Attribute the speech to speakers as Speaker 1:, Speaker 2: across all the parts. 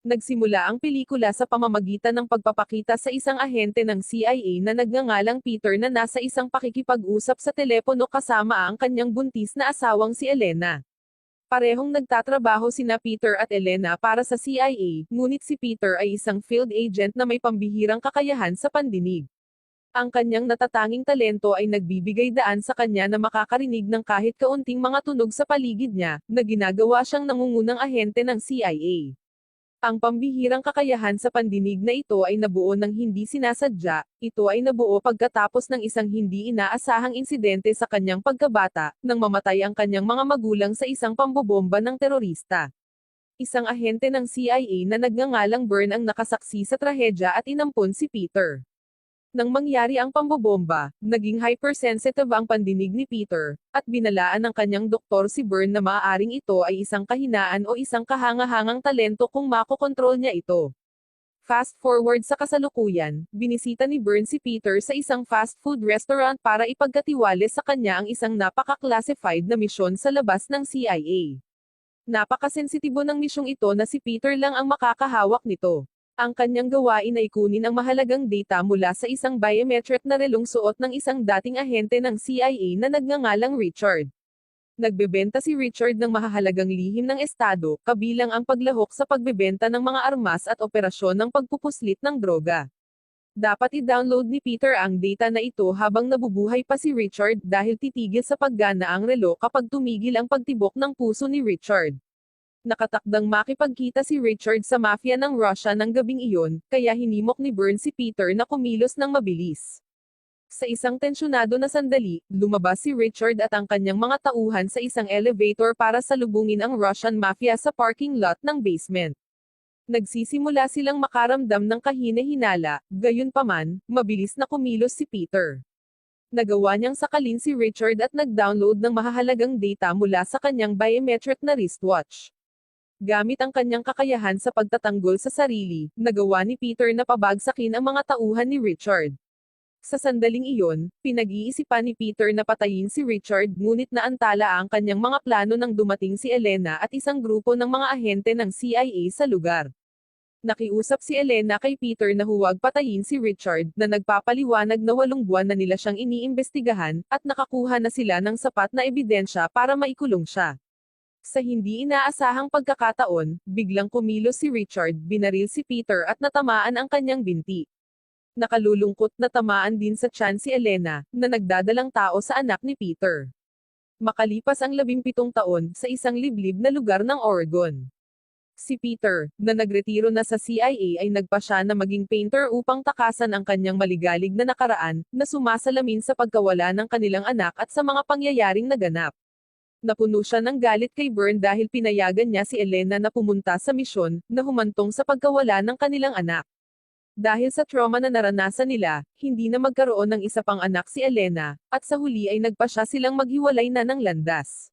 Speaker 1: Nagsimula ang pelikula sa pamamagitan ng pagpapakita sa isang ahente ng CIA na nagngangalang Peter na nasa isang pakikipag-usap sa telepono kasama ang kanyang buntis na asawang si Elena. Parehong nagtatrabaho sina Peter at Elena para sa CIA, ngunit si Peter ay isang field agent na may pambihirang kakayahan sa pandinig. Ang kanyang natatanging talento ay nagbibigay daan sa kanya na makakarinig ng kahit kaunting mga tunog sa paligid niya, na ginagawa siyang nangungunang ahente ng CIA. Ang pambihirang kakayahan sa pandinig na ito ay nabuo ng hindi sinasadya, ito ay nabuo pagkatapos ng isang hindi inaasahang insidente sa kanyang pagkabata, nang mamatay ang kanyang mga magulang sa isang pambobomba ng terorista. Isang ahente ng CIA na nagngangalang Byrne ang nakasaksi sa trahedya at inampon si Peter. Nang mangyari ang pambobomba, naging hypersensitive ang pandinig ni Peter, at binalaan ng kanyang doktor si Byrne na maaaring ito ay isang kahinaan o isang kahangahangang talento kung makokontrol niya ito. Fast forward sa kasalukuyan, binisita ni Byrne si Peter sa isang fast food restaurant para ipagkatiwala sa kanya ang isang napaka-classified na misyon sa labas ng CIA. Napakasensitibo ng misyong ito na si Peter lang ang makakahawak nito. Ang kanyang gawain ay kunin ang mahalagang data mula sa isang biometric na relong suot ng isang dating ahente ng CIA na nagngangalang Richard. Nagbebenta si Richard ng mahahalagang lihim ng estado, kabilang ang paglahok sa pagbebenta ng mga armas at operasyon ng pagpupuslit ng droga. Dapat i-download ni Peter ang data na ito habang nabubuhay pa si Richard dahil titigil sa paggana ang relo kapag tumigil ang pagtibok ng puso ni Richard. Nakatakdang makipagkita si Richard sa mafia ng Russia ng gabing iyon, kaya hinimok ni Byrne si Peter na kumilos ng mabilis. Sa isang tensyonado na sandali, lumabas si Richard at ang kanyang mga tauhan sa isang elevator para salubungin ang Russian mafia sa parking lot ng basement. Nagsisimula silang makaramdam ng kahina-hinala, gayunpaman, mabilis na kumilos si Peter. Nagawa niyang sakalin si Richard at nag-download ng mahahalagang data mula sa kanyang biometric na wristwatch. Gamit ang kanyang kakayahan sa pagtatanggol sa sarili, nagawa ni Peter na pabagsakin ang mga tauhan ni Richard. Sa sandaling iyon, pinag-iisipan ni Peter na patayin si Richard ngunit naantala ang kanyang mga plano nang dumating si Elena at isang grupo ng mga ahente ng CIA sa lugar. Nakiusap si Elena kay Peter na huwag patayin si Richard, na nagpapaliwanag na 8 buwan na nila siyang iniimbestigahan, at nakakuha na sila ng sapat na ebidensya para maikulong siya. Sa hindi inaasahang pagkakataon, biglang kumilos si Richard, binaril si Peter at natamaan ang kanyang binti. Nakalulungkot na tamaan din sa tiyan si Elena, na nagdadalang tao sa anak ni Peter. Makalipas ang 17 taon, sa isang liblib na lugar ng Oregon. Si Peter, na nagretiro na sa CIA ay nagpasya na maging painter upang takasan ang kanyang maligalig na nakaraan, na sumasalamin sa pagkawala ng kanilang anak at sa mga pangyayaring naganap. Napuno siya ng galit kay Byrne dahil pinayagan niya si Elena na pumunta sa misyon, na humantong sa pagkawala ng kanilang anak. Dahil sa trauma na naranasan nila, hindi na magkaroon ng isa pang anak si Elena, at sa huli ay nagpasya silang maghiwalay na ng landas.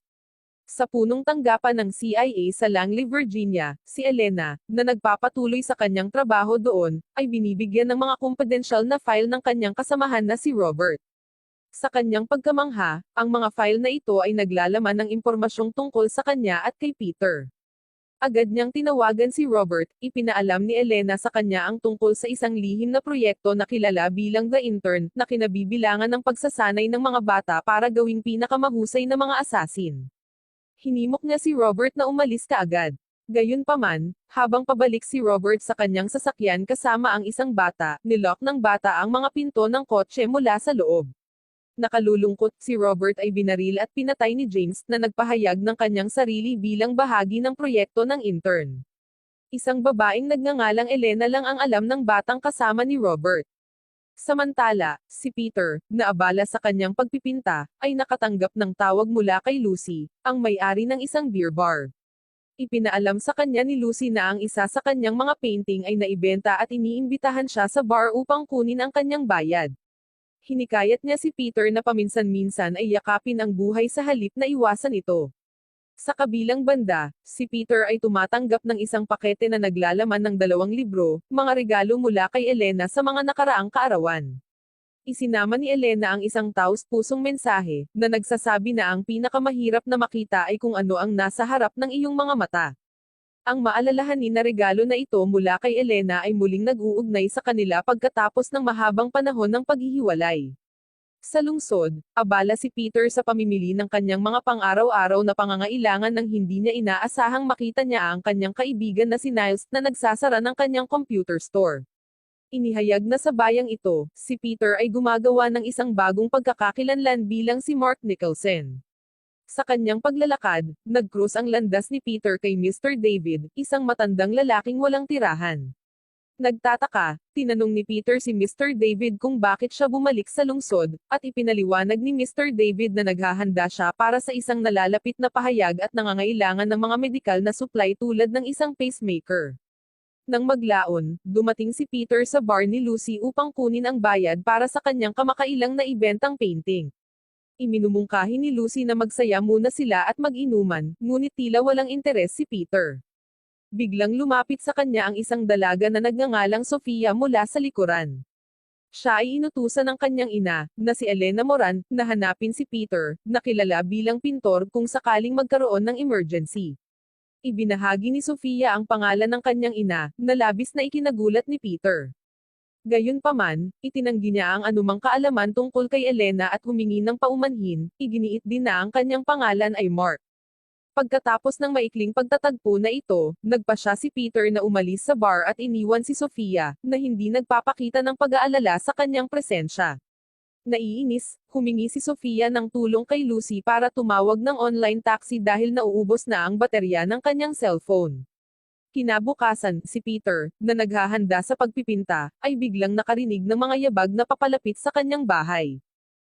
Speaker 1: Sa punong tanggapan ng CIA sa Langley, Virginia, si Elena, na nagpapatuloy sa kanyang trabaho doon, ay binibigyan ng mga kumpidensyal na file ng kanyang kasamahan na si Robert. Sa kanyang pagkamangha, ang mga file na ito ay naglalaman ng impormasyong tungkol sa kanya at kay Peter. Agad niyang tinawagan si Robert, ipinaalam ni Elena sa kanya ang tungkol sa isang lihim na proyekto na kilala bilang The Intern, na kinabibilangan ng pagsasanay ng mga bata para gawing pinakamahusay na mga assassin. Hinimok niya si Robert na umalis kaagad. Gayunpaman, habang pabalik si Robert sa kanyang sasakyan kasama ang isang bata, nilock ng bata ang mga pinto ng kotse mula sa loob. Nakalulungkot, si Robert ay binaril at pinatay ni James, na nagpahayag ng kanyang sarili bilang bahagi ng proyekto ng intern. Isang babaeng nagngangalang Elena lang ang alam ng batang kasama ni Robert. Samantala, si Peter, na abala sa kanyang pagpipinta, ay nakatanggap ng tawag mula kay Lucy, ang may-ari ng isang beer bar. Ipinaalam sa kanya ni Lucy na ang isa sa kanyang mga painting ay naibenta at iniimbitahan siya sa bar upang kunin ang kanyang bayad. Hinikayat niya si Peter na paminsan-minsan ay yakapin ang buhay sa halip na iwasan ito. Sa kabilang banda, si Peter ay tumatanggap ng isang pakete na naglalaman ng 2 libro, mga regalo mula kay Elena sa mga nakaraang kaarawan. Isinama ni Elena ang isang taos-pusong mensahe, na nagsasabi na ang pinakamahirap na makita ay kung ano ang nasa harap ng iyong mga mata. Ang maalalahanin na regalo na ito mula kay Elena ay muling nag-uugnay sa kanila pagkatapos ng mahabang panahon ng paghihiwalay. Sa lungsod, abala si Peter sa pamimili ng kanyang mga pang-araw-araw na pangangailangan nang hindi niya inaasahang makita niya ang kanyang kaibigan na si Niles na nagsasara ng kanyang computer store. Inihayag na sa bayang ito, si Peter ay gumagawa ng isang bagong pagkakakilanlan bilang si Mark Nicholson. Sa kanyang paglalakad, nag-cross ang landas ni Peter kay Mr. David, isang matandang lalaking walang tirahan. Nagtataka, tinanong ni Peter si Mr. David kung bakit siya bumalik sa lungsod, at ipinaliwanag ni Mr. David na naghahanda siya para sa isang nalalapit na pahayag at nangangailangan ng mga medikal na supply tulad ng isang pacemaker. Nang maglaon, dumating si Peter sa bar ni Lucy upang kunin ang bayad para sa kanyang kamakailang na ibentang painting. Iminumungkahi ni Lucy na magsaya muna sila at mag-inuman, ngunit tila walang interes si Peter. Biglang lumapit sa kanya ang isang dalaga na nagngangalang Sofia mula sa likuran. Siya ay inutusan ng kanyang ina, na si Elena Moran, na hanapin si Peter, na kilala bilang pintor kung sakaling magkaroon ng emergency. Ibinahagi ni Sofia ang pangalan ng kanyang ina, na labis na ikinagulat ni Peter. Gayunpaman, itinanggi niya ang anumang kaalaman tungkol kay Elena at humingi ng paumanhin, iginiit din na ang kanyang pangalan ay Mark. Pagkatapos ng maikling pagtatagpo na ito, nagpasya si Peter na umalis sa bar at iniwan si Sofia, na hindi nagpapakita ng pag-aalala sa kanyang presensya. Naiinis, humingi si Sofia ng tulong kay Lucy para tumawag ng online taxi dahil nauubos na ang baterya ng kanyang cellphone. Kinabukasan, si Peter, na naghahanda sa pagpipinta, ay biglang nakarinig ng mga yabag na papalapit sa kanyang bahay.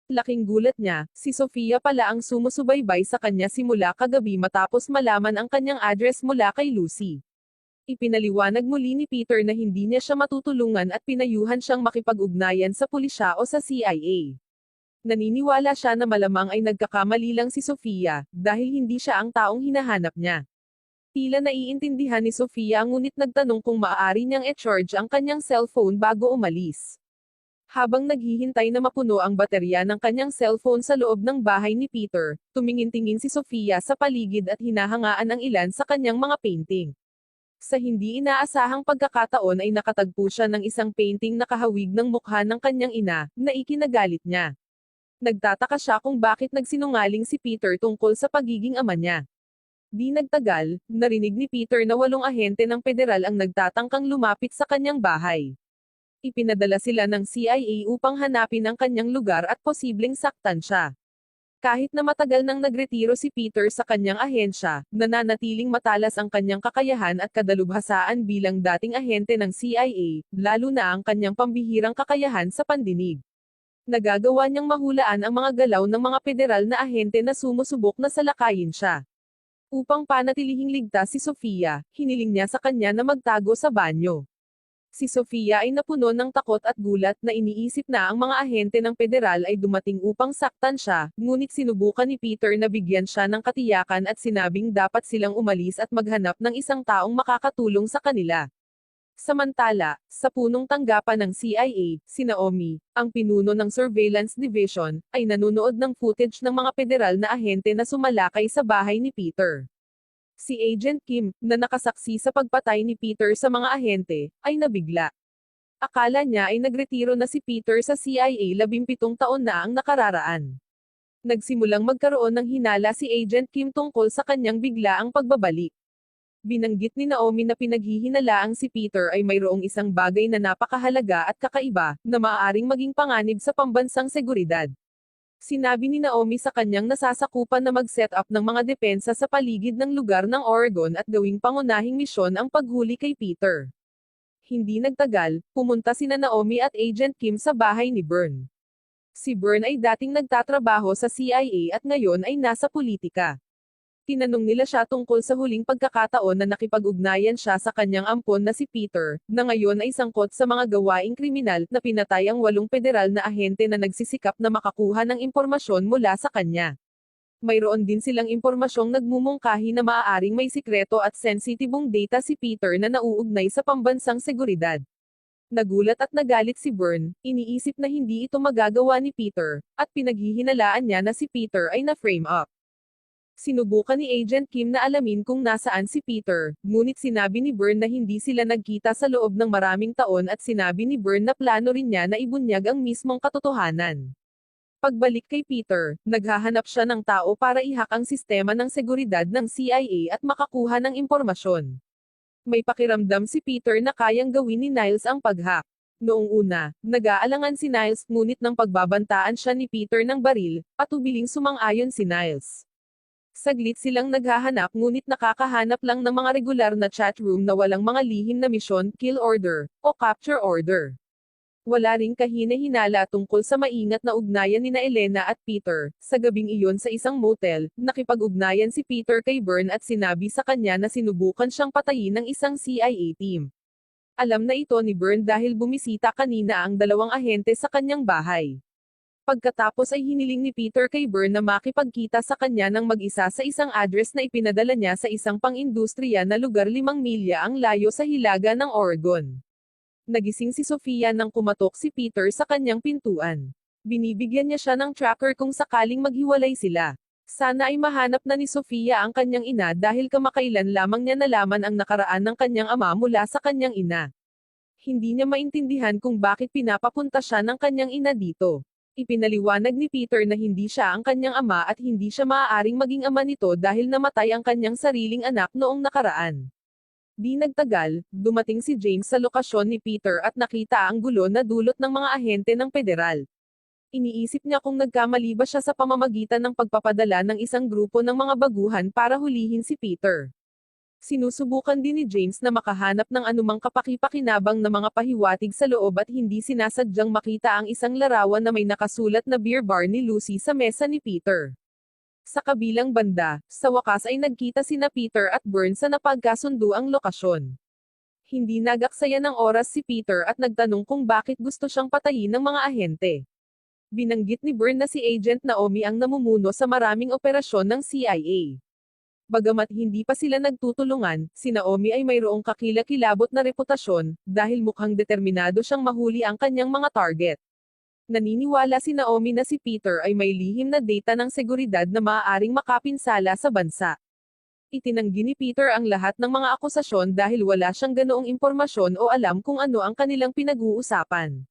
Speaker 1: Laking gulat niya, si Sofia pala ang sumusubaybay sa kanya simula kagabi matapos malaman ang kanyang address mula kay Lucy. Ipinaliwanag muli ni Peter na hindi niya siya matutulungan at pinayuhan siyang makipag-ugnayan sa pulisya o sa CIA. Naniniwala siya na malamang ay nagkakamali lang si Sofia, dahil hindi siya ang taong hinahanap niya. Tila naiintindihan ni Sofia ngunit nagtanong kung maaari niyang e-charge ang kanyang cellphone bago umalis. Habang naghihintay na mapuno ang baterya ng kanyang cellphone sa loob ng bahay ni Peter, tumingin-tingin si Sofia sa paligid at hinahangaan ang ilan sa kanyang mga painting. Sa hindi inaasahang pagkakataon ay nakatagpo siya ng isang painting na kahawig ng mukha ng kanyang ina, na ikinagalit niya. Nagtataka siya kung bakit nagsinungaling si Peter tungkol sa pagiging ama niya. Di nagtagal, narinig ni Peter na 8 ahente ng federal ang nagtatangkang lumapit sa kanyang bahay. Ipinadala sila ng CIA upang hanapin ang kanyang lugar at posibleng saktan siya. Kahit na matagal nang nagretiro si Peter sa kanyang ahensya, nananatiling matalas ang kanyang kakayahan at kadalubhasaan bilang dating ahente ng CIA, lalo na ang kanyang pambihirang kakayahan sa pandinig. Nagagawa niyang mahulaan ang mga galaw ng mga federal na ahente na sumusubok na salakayin siya. Upang panatilihing ligtas si Sofia, hiniling niya sa kanya na magtago sa banyo. Si Sofia ay napuno ng takot at gulat na iniisip na ang mga ahente ng federal ay dumating upang saktan siya, ngunit sinubukan ni Peter na bigyan siya ng katiyakan at sinabing dapat silang umalis at maghanap ng isang taong makakatulong sa kanila. Samantala, sa punong tanggapan ng CIA, si Naomi, ang pinuno ng Surveillance Division, ay nanonood ng footage ng mga federal na ahente na sumalakay sa bahay ni Peter. Si Agent Kim, na nakasaksi sa pagpatay ni Peter sa mga ahente, ay nabigla. Akala niya ay nagretiro na si Peter sa CIA 17 taon na ang nakararaan. Nagsimulang magkaroon ng hinala si Agent Kim tungkol sa kanyang biglaang pagbabalik. Binanggit ni Naomi na pinaghihinalaang si Peter ay mayroong isang bagay na napakahalaga at kakaiba, na maaaring maging panganib sa pambansang seguridad. Sinabi ni Naomi sa kanyang nasasakupan na mag-set up ng mga depensa sa paligid ng lugar ng Oregon at gawing pangunahing misyon ang paghuli kay Peter. Hindi nagtagal, pumunta sina Naomi at Agent Kim sa bahay ni Byrne. Si Byrne ay dating nagtatrabaho sa CIA at ngayon ay nasa politika. Tinanong nila siya tungkol sa huling pagkakataon na nakipag-ugnayan siya sa kanyang ampon na si Peter, na ngayon ay sangkot sa mga gawaing kriminal, na pinatay ang 8 federal na ahente na nagsisikap na makakuha ng impormasyon mula sa kanya. Mayroon din silang impormasyong nagmumungkahi na maaaring may sikreto at sensitibong data si Peter na nauugnay sa pambansang seguridad. Nagulat at nagalit si Byrne, iniisip na hindi ito magagawa ni Peter, at pinaghihinalaan niya na si Peter ay na-frame up. Sinubukan ni Agent Kim na alamin kung nasaan si Peter, ngunit sinabi ni Byrne na hindi sila nagkita sa loob ng maraming taon at sinabi ni Byrne na plano rin niya na ibunyag ang mismong katotohanan. Pagbalik kay Peter, naghahanap siya ng tao para ihak ang sistema ng seguridad ng CIA at makakuha ng impormasyon. May pakiramdam si Peter na kayang gawin ni Niles ang pag-hack. Noong una, nag-aalangan si Niles, ngunit nang pagbabantaan siya ni Peter ng baril, patubiling sumang-ayon si Niles. Saglit silang naghahanap ngunit nakakahanap lang ng mga regular na chat room na walang mga lihim na misyon, kill order, o capture order. Wala ring kahina-hinala tungkol sa maingat na ugnayan nina Elena at Peter. Sa gabing iyon sa isang motel, nakipag-ugnayan si Peter kay Byrne at sinabi sa kanya na sinubukan siyang patayin ng isang CIA team. Alam na ito ni Byrne dahil bumisita kanina ang dalawang ahente sa kanyang bahay. Pagkatapos ay hiniling ni Peter kay Byrne na makipagkita sa kanya ng mag-isa sa isang address na ipinadala niya sa isang pang-industriya na lugar 5 milya ang layo sa hilaga ng Oregon. Nagising si Sofia nang kumatok si Peter sa kanyang pintuan. Binibigyan niya siya ng tracker kung sakaling maghiwalay sila. Sana ay mahanap na ni Sofia ang kanyang ina dahil kamakailan lamang niya nalaman ang nakaraan ng kanyang ama mula sa kanyang ina. Hindi niya maintindihan kung bakit pinapapunta siya ng kanyang ina dito. Ipinaliwanag ni Peter na hindi siya ang kanyang ama at hindi siya maaaring maging ama nito dahil namatay ang kanyang sariling anak noong nakaraan. Di nagtagal, dumating si James sa lokasyon ni Peter at nakita ang gulo na dulot ng mga ahente ng federal. Iniisip niya kung nagkamali ba siya sa pamamagitan ng pagpapadala ng isang grupo ng mga baguhan para hulihin si Peter. Sinusubukan din ni James na makahanap ng anumang kapaki-pakinabang na mga pahiwatig sa loob at hindi sinasadyang makita ang isang larawan na may nakasulat na beer bar ni Lucy sa mesa ni Peter. Sa kabilang banda, sa wakas ay nagkita sina Peter at Byrne sa napagkasundo ang lokasyon. Hindi nagaksaya ng oras si Peter at nagtanong kung bakit gusto siyang patayin ng mga ahente. Binanggit ni Byrne na si Agent Naomi ang namumuno sa maraming operasyon ng CIA. Bagamat hindi pa sila nagtutulungan, si Naomi ay mayroong kakilakilabot na reputasyon, dahil mukhang determinado siyang mahuli ang kanyang mga target. Naniniwala si Naomi na si Peter ay may lihim na data ng seguridad na maaaring makapinsala sa bansa. Itinanggi ni Peter ang lahat ng mga akusasyon dahil wala siyang ganoong impormasyon o alam kung ano ang kanilang pinag-uusapan.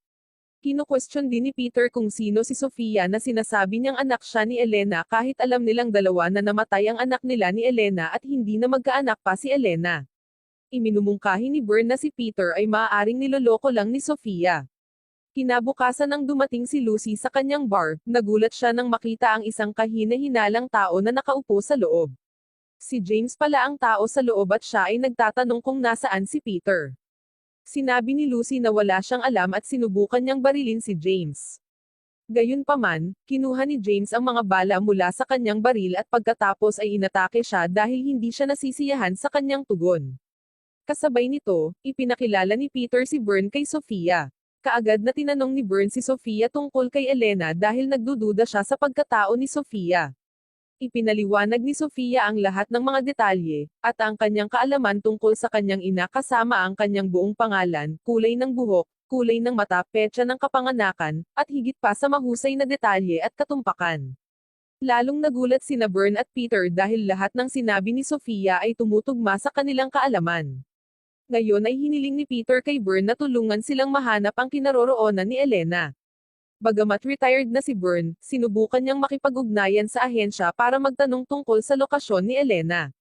Speaker 1: Kino-question din ni Peter kung sino si Sofia na sinasabi niyang anak siya ni Elena kahit alam nilang dalawa na namatay ang anak nila ni Elena at hindi na magkaanak pa si Elena. Iminumungkahi ni Byrne na si Peter ay maaaring niloloko lang ni Sofia. Kinabukasan nang dumating si Lucy sa kanyang bar, nagulat siya nang makita ang isang kahina-hinalang tao na nakaupo sa loob. Si James pala ang tao sa loob at siya ay nagtatanong kung nasaan si Peter. Sinabi ni Lucy na wala siyang alam at sinubukan niyang barilin si James. Gayunpaman, kinuha ni James ang mga bala mula sa kanyang baril at pagkatapos ay inatake siya dahil hindi siya nasisiyahan sa kanyang tugon. Kasabay nito, ipinakilala ni Peter si Byrne kay Sofia. Kaagad na tinanong ni Byrne si Sofia tungkol kay Elena dahil nagdududa siya sa pagkatao ni Sofia. Ipinaliwanag ni Sofia ang lahat ng mga detalye, at ang kanyang kaalaman tungkol sa kanyang ina kasama ang kanyang buong pangalan, kulay ng buhok, kulay ng mata, petsa ng kapanganakan, at higit pa sa mahusay na detalye at katumpakan. Lalong nagulat sina Byrne at Peter dahil lahat ng sinabi ni Sofia ay tumutugma sa kanilang kaalaman. Ngayon ay hiniling ni Peter kay Byrne na tulungan silang mahanap ang kinaroroonan ni Elena. Bagamat retired na si Byrne, sinubukan niyang makipag-ugnayan sa ahensya para magtanong tungkol sa lokasyon ni Elena.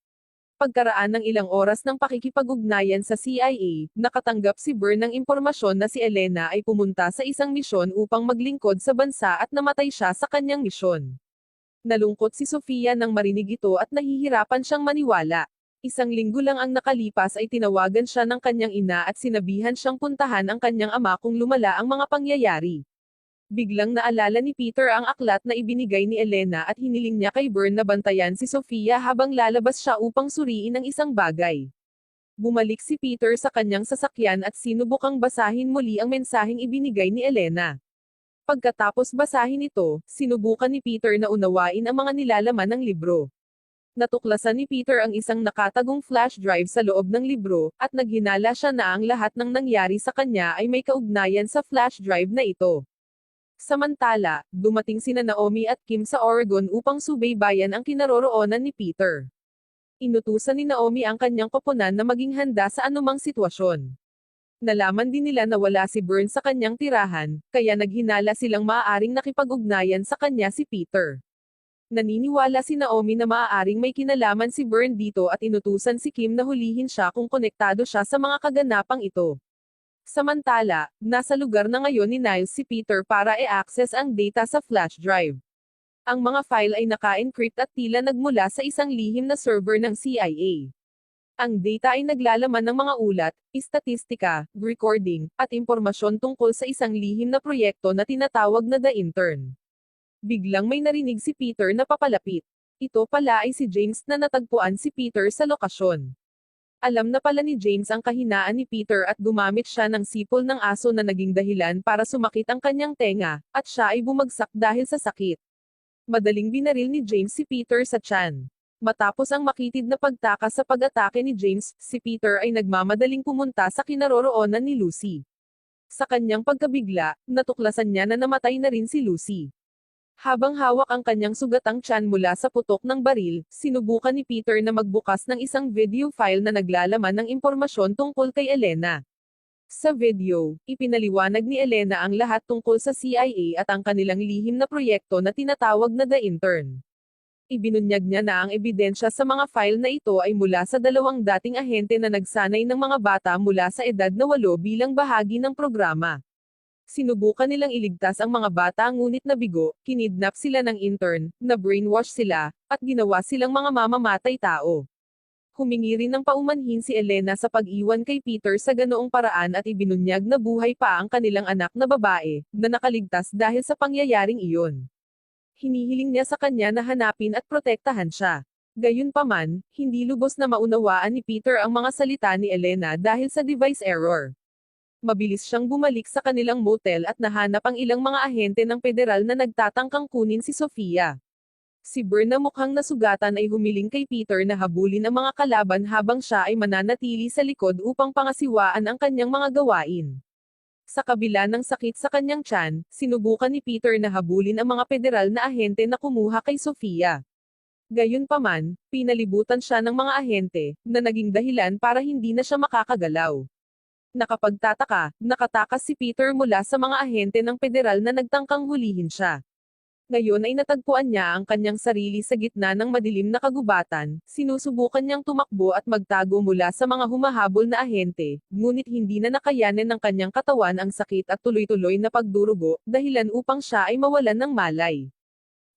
Speaker 1: Pagkaraan ng ilang oras ng pakikipag-ugnayan sa CIA, nakatanggap si Byrne ng impormasyon na si Elena ay pumunta sa isang misyon upang maglingkod sa bansa at namatay siya sa kanyang misyon. Nalungkot si Sofia nang marinig ito at nahihirapan siyang maniwala. Isang linggo lang ang nakalipas ay tinawagan siya ng kanyang ina at sinabihan siyang puntahan ang kanyang ama kung lumala ang mga pangyayari. Biglang naalala ni Peter ang aklat na ibinigay ni Elena at hiniling niya kay Byrne na bantayan si Sofia habang lalabas siya upang suriin ang isang bagay. Bumalik si Peter sa kanyang sasakyan at sinubukang basahin muli ang mensaheng ibinigay ni Elena. Pagkatapos basahin ito, sinubukan ni Peter na unawain ang mga nilalaman ng libro. Natuklasan ni Peter ang isang nakatagong flash drive sa loob ng libro, at naghinala siya na ang lahat ng nangyari sa kanya ay may kaugnayan sa flash drive na ito. Samantala, dumating sina Naomi at Kim sa Oregon upang subaybayan ang kinaroroonan ni Peter. Inutusan ni Naomi ang kanyang koponan na maging handa sa anumang sitwasyon. Nalaman din nila na wala si Byrne sa kanyang tirahan, kaya naghinala silang maaaring nakipag-ugnayan sa kanya si Peter. Naniniwala si Naomi na maaaring may kinalaman si Byrne dito at inutusan si Kim na hulihin siya kung konektado siya sa mga kaganapang ito. Samantala, nasa lugar na ngayon ni Niles si Peter para i-access ang data sa flash drive. Ang mga file ay naka-encrypt at tila nagmula sa isang lihim na server ng CIA. Ang data ay naglalaman ng mga ulat, istatistika, recording, at impormasyon tungkol sa isang lihim na proyekto na tinatawag na The Intern. Biglang may narinig si Peter na papalapit. Ito pala ay si James na natagpuan si Peter sa lokasyon. Alam na pala ni James ang kahinaan ni Peter at gumamit siya ng sipol ng aso na naging dahilan para sumakit ang kanyang tenga, at siya ay bumagsak dahil sa sakit. Madaling binaril ni James si Peter sa tiyan. Matapos ang makitid na pagtakas sa pag-atake ni James, si Peter ay nagmamadaling pumunta sa kinaroroonan ni Lucy. Sa kanyang pagkabigla, natuklasan niya na namatay na rin si Lucy. Habang hawak ang kanyang sugatang tiyan mula sa putok ng baril, sinubukan ni Peter na magbukas ng isang video file na naglalaman ng impormasyon tungkol kay Elena. Sa video, ipinaliwanag ni Elena ang lahat tungkol sa CIA at ang kanilang lihim na proyekto na tinatawag na The Intern. Ibinunyag niya na ang ebidensya sa mga file na ito ay mula sa dalawang dating ahente na nagsanay ng mga bata mula sa edad na 8 bilang bahagi ng programa. Sinubukan nilang iligtas ang mga bata ngunit nabigo, kinidnap sila ng intern, na-brainwash sila, at ginawa silang mga mamamatay tao. Humingi rin ng paumanhin si Elena sa pag-iwan kay Peter sa ganoong paraan at ibinunyag na buhay pa ang kanilang anak na babae, na nakaligtas dahil sa pangyayaring iyon. Hinihiling niya sa kanya na hanapin at protektahan siya. Gayunpaman, hindi lubos na maunawaan ni Peter ang mga salita ni Elena dahil sa device error. Mabilis siyang bumalik sa kanilang motel at nahanap ang ilang mga ahente ng federal na nagtatangkang kunin si Sofia. Si Byrne na mukhang nasugatan ay humiling kay Peter na habulin ang mga kalaban habang siya ay mananatili sa likod upang pangasiwaan ang kanyang mga gawain. Sa kabila ng sakit sa kanyang tiyan, sinubukan ni Peter na habulin ang mga federal na ahente na kumuha kay Sofia. Gayunpaman, pinalibutan siya ng mga ahente, na naging dahilan para hindi na siya makakagalaw. Nakapagtataka, nakatakas si Peter mula sa mga ahente ng federal na nagtangkang hulihin siya. Ngayon ay natagpuan niya ang kanyang sarili sa gitna ng madilim na kagubatan, sinusubukan niyang tumakbo at magtago mula sa mga humahabol na ahente, ngunit hindi na nakayanin ng kanyang katawan ang sakit at tuloy-tuloy na pagdurugo, dahilan upang siya ay mawalan ng malay.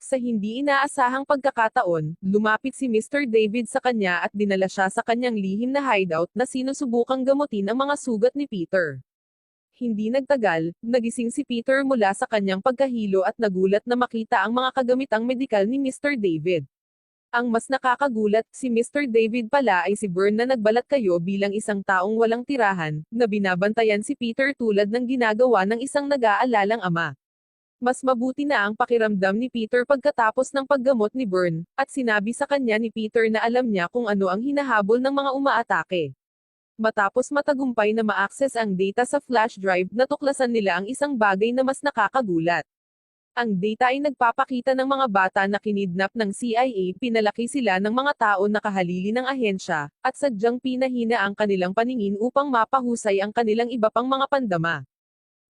Speaker 1: Sa hindi inaasahang pagkakataon, lumapit si Mr. David sa kanya at dinala siya sa kanyang lihim na hideout na sinusubukang gamutin ang mga sugat ni Peter. Hindi nagtagal, nagising si Peter mula sa kanyang pagkahilo at nagulat na makita ang mga kagamitang medikal ni Mr. David. Ang mas nakakagulat, si Mr. David pala ay si Byrne na nagbalat kayo bilang isang taong walang tirahan, na binabantayan si Peter tulad ng ginagawa ng isang nag-aalalang ama. Mas mabuti na ang pakiramdam ni Peter pagkatapos ng paggamot ni Byrne, at sinabi sa kanya ni Peter na alam niya kung ano ang hinahabol ng mga umaatake. Matapos matagumpay na ma-access ang data sa flash drive, natuklasan nila ang isang bagay na mas nakakagulat. Ang data ay nagpapakita ng mga bata na kinidnap ng CIA, pinalaki sila ng mga tao na kahalili ng ahensya, at sadyang pinahina ang kanilang paningin upang mapahusay ang kanilang iba pang mga pandama.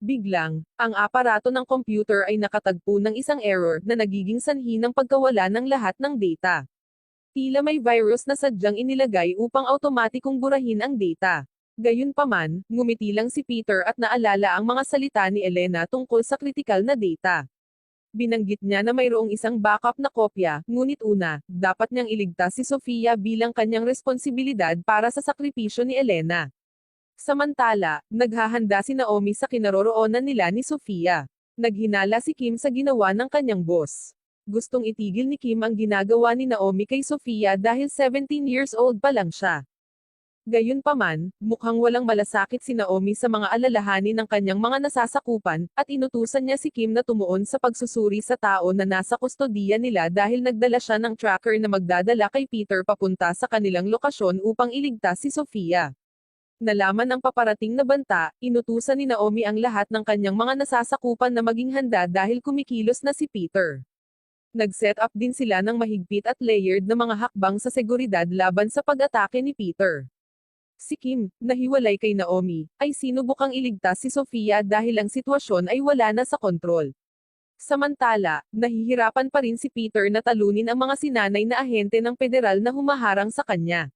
Speaker 1: Biglang, ang aparato ng computer ay nakatagpo ng isang error na nagiging sanhi ng pagkawala ng lahat ng data. Tila may virus na sadyang inilagay upang automatikong burahin ang data. Gayunpaman, ngumiti lang si Peter at naalala ang mga salita ni Elena tungkol sa kritikal na data. Binanggit niya na mayroong isang backup na kopya, ngunit una, dapat niyang iligtas si Sofia bilang kanyang responsibilidad para sa sakripisyo ni Elena. Samantala, naghahanda si Naomi sa kinaroroonan nila ni Sofia. Naghinala si Kim sa ginawa ng kanyang boss. Gustong itigil ni Kim ang ginagawa ni Naomi kay Sofia dahil 17 years old pa lang siya. Gayunpaman, mukhang walang malasakit si Naomi sa mga alalahanin ng kanyang mga nasasakupan, at inutusan niya si Kim na tumuon sa pagsusuri sa tao na nasa kustodiya nila dahil nagdala siya ng tracker na magdadala kay Peter papunta sa kanilang lokasyon upang iligtas si Sofia. Nalaman ang paparating na banta, inutusan ni Naomi ang lahat ng kanyang mga nasasakupan na maging handa dahil kumikilos na si Peter. Nag-set up din sila ng mahigpit at layered na mga hakbang sa seguridad laban sa pag-atake ni Peter. Si Kim, nahiwalay kay Naomi, ay sinubukang iligtas si Sofia dahil ang sitwasyon ay wala na sa kontrol. Samantala, nahihirapan pa rin si Peter na talunin ang mga sinanay na ahente ng federal na humaharang sa kanya.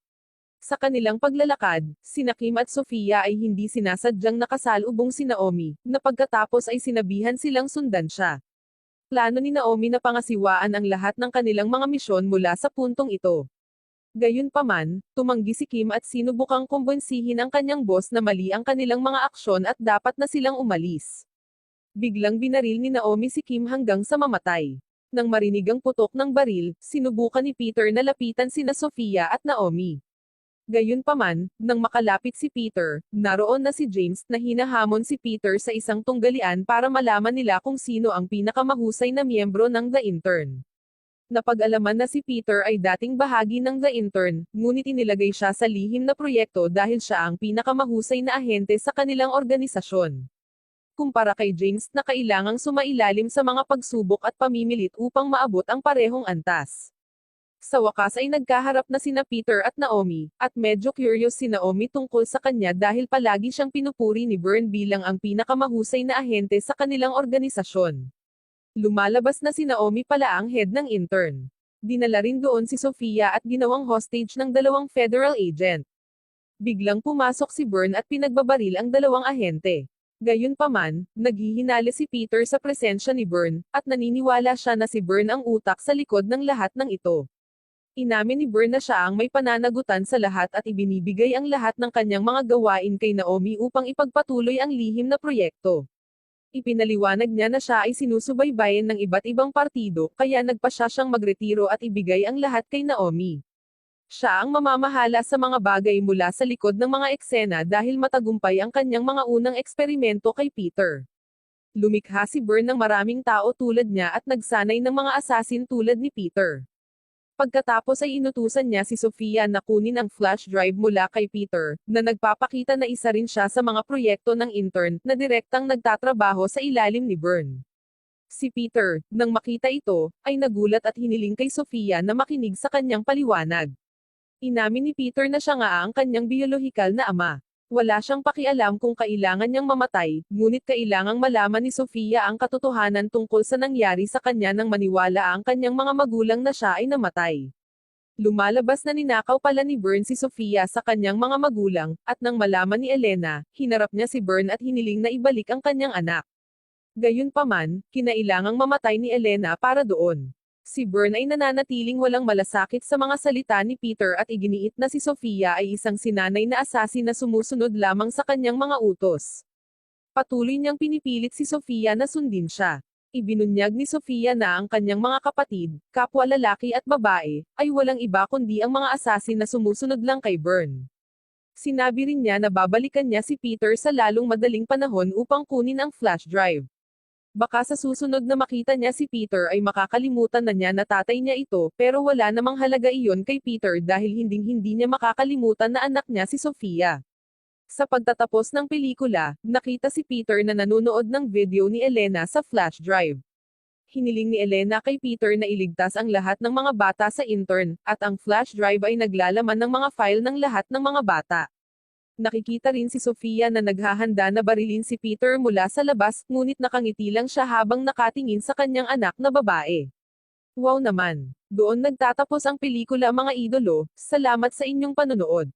Speaker 1: Sa kanilang paglalakad, sina Kim at Sofia ay hindi sinasadyang nakasalubong si Naomi, na pagkatapos ay sinabihan silang sundan siya. Plano ni Naomi na pangasiwaan ang lahat ng kanilang mga misyon mula sa puntong ito. Gayunpaman, tumanggi si Kim at sinubukang kumbinsihin ang kanyang boss na mali ang kanilang mga aksyon at dapat na silang umalis. Biglang binaril ni Naomi si Kim hanggang sa mamatay. Nang marinig ang putok ng baril, sinubukan ni Peter na lapitan sina Sofia at Naomi. Gayunpaman, nang makalapit si Peter, naroon na si James na hinahamon si Peter sa isang tunggalian para malaman nila kung sino ang pinakamahusay na miyembro ng The Intern. Napag-alaman na si Peter ay dating bahagi ng The Intern, ngunit inilagay siya sa lihim na proyekto dahil siya ang pinakamahusay na ahente sa kanilang organisasyon. Kumpara kay James na kailangang sumailalim sa mga pagsubok at pamimilit upang maabot ang parehong antas. Sa wakas ay nagkaharap na sina Peter at Naomi, at medyo curious si Naomi tungkol sa kanya dahil palagi siyang pinupuri ni Byrne bilang ang pinakamahusay na ahente sa kanilang organisasyon. Lumalabas na si Naomi pala ang head ng intern. Dinala rin doon si Sofia at ginawang hostage ng 2 federal agent. Biglang pumasok si Byrne at pinagbabaril ang 2 ahente. Gayunpaman, naghihinala si Peter sa presensya ni Byrne, at naniniwala siya na si Byrne ang utak sa likod ng lahat ng ito. Inamin ni Byrne na siya ang may pananagutan sa lahat at ibinibigay ang lahat ng kanyang mga gawain kay Naomi upang ipagpatuloy ang lihim na proyekto. Ipinaliwanag niya na siya ay sinusubaybayan ng iba't ibang partido, kaya nagpa siyang magretiro at ibigay ang lahat kay Naomi. Siya ang mamamahala sa mga bagay mula sa likod ng mga eksena dahil matagumpay ang kanyang mga unang eksperimento kay Peter. Lumikha si Byrne ng maraming tao tulad niya at nagsanay ng mga assassin tulad ni Peter. Pagkatapos ay inutusan niya si Sofia na kunin ang flash drive mula kay Peter, na nagpapakita na isa rin siya sa mga proyekto ng intern, na direktang nagtatrabaho sa ilalim ni Byrne. Si Peter, nang makita ito, ay nagulat at hiniling kay Sofia na makinig sa kanyang paliwanag. Inamin ni Peter na siya nga ang kanyang biolohikal na ama. Wala siyang pakialam kung kailangan niyang mamatay, ngunit kailangang malaman ni Sofia ang katotohanan tungkol sa nangyari sa kanya nang maniwala ang kanyang mga magulang na siya ay namatay. Lumalabas na ninakaw pala ni Byrne si Sofia sa kanyang mga magulang, at nang malaman ni Elena, hinarap niya si Byrne at hiniling na ibalik ang kanyang anak. Gayunpaman, kinailangang mamatay ni Elena para doon. Si Byrne ay nananatiling walang malasakit sa mga salita ni Peter at iginiit na si Sofia ay isang sinanay na assassin na sumusunod lamang sa kanyang mga utos. Patuloy niyang pinipilit si Sofia na sundin siya. Ibinunyag ni Sofia na ang kanyang mga kapatid, kapwa lalaki at babae, ay walang iba kundi ang mga assassin na sumusunod lang kay Byrne. Sinabi rin niya na babalikan niya si Peter sa lalong madaling panahon upang kunin ang flash drive. Baka sa susunod na makita niya si Peter ay makakalimutan na niya na tatay niya ito, pero wala namang halaga iyon kay Peter dahil hinding-hindi niya makakalimutan na anak niya si Sofia. Sa pagtatapos ng pelikula, nakita si Peter na nanonood ng video ni Elena sa flash drive. Hiniling ni Elena kay Peter na iligtas ang lahat ng mga bata sa intern, at ang flash drive ay naglalaman ng mga file ng lahat ng mga bata. Nakikita rin si Sofia na naghahanda na barilin si Peter mula sa labas, ngunit nakangiti lang siya habang nakatingin sa kanyang anak na babae. Wow naman! Doon nagtatapos ang pelikula mga idolo, salamat sa inyong panonood.